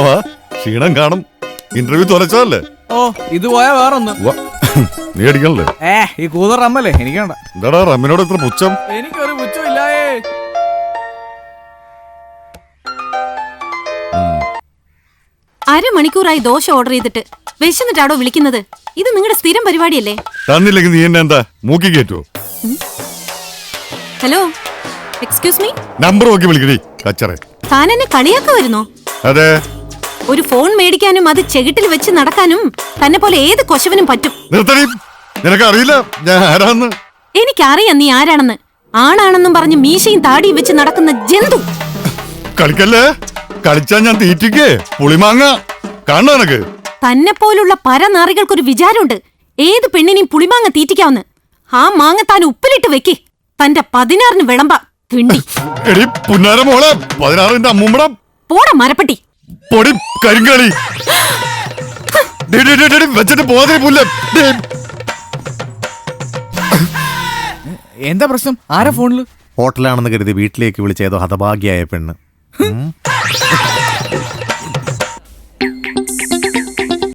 വാ ക്ഷീണം കാണും. ഇന്റർവ്യൂ തുറച്ചതല്ലേ? ഓ ഇത് പോയാ വേറൊന്ന്. നീ അടിക്കണല്ലേ? ഈ കൂതർ റമ്മല്ലേ എനിക്ക് വേണ്ട. എന്താടാ റമ്മിനോട് എത്ര പുച്ഛം? എനിക്കൊരു പുച്ഛം ഇല്ലായേ. അരമണിക്കൂറായി ദോശ ഓർഡർ ചെയ്തിട്ട് വിശന്നിട്ടാടോ വിളിക്കുന്നത്? ഇത് നിങ്ങളുടെ സ്ഥിരം പരിപാടിയല്ലേ? തന്നില്ലെങ്കിൽ നീ എന്നെ എന്താ മൂക്കി കയറ്റുവോ? Hello, excuse me. നമ്പർ നോക്കി വിളിക്കടി കച്ചറേ. താൻ എന്നെ കളിയാക്ക വരുന്നോ? അതെ. ഒരു ഫോൺ മേടിക്കാനും അത് ചെകിട്ടിൽ വെച്ച് നടക്കാനും തന്നെ പോലെ ഏത് കൊശവനും പറ്റും. നിർത്തടി, നിനക്ക് അറിയില്ല ഞാൻ ആരാന്ന്? എനിക്കറിയാം നീ ആരാണെന്ന്. ആണാണെന്നും പറഞ്ഞ് മീശയും താടിയും വെച്ച് നടക്കുന്ന ജന്തു. കളിക്കല്ലേ, കളിച്ചാ ഞാൻ തീറ്റിക്കേ പുളിമാങ്ങ കാണണ എനക്ക്. തന്നെ പോലുള്ള പരനാറികൾക്കൊരു വിചാരമുണ്ട് ഏത് പെണ്ണിനെയും പുളിമാങ്ങ തീറ്റിക്കാവുന്ന്. ആ മാങ്ങ താൻ ഉപ്പിലിട്ട് വെക്കേ, തന്റെ 16 വിളമ്പ തിണ്ടി. എടി പുന്നാര മോളെ, 16 അമ്മൂമ്മട പോട മരപ്പട്ടി. പൊടി കരിങ്കളി വെച്ചിട്ട് പോകാതെ പുല്ല. എന്താ പ്രശ്നം? ആരാ ഫോണില്? ഹോട്ടലാണെന്ന് കരുതി വീട്ടിലേക്ക് വിളിച്ചേതോ ഹതഭാഗ്യായ പെണ്ണ്.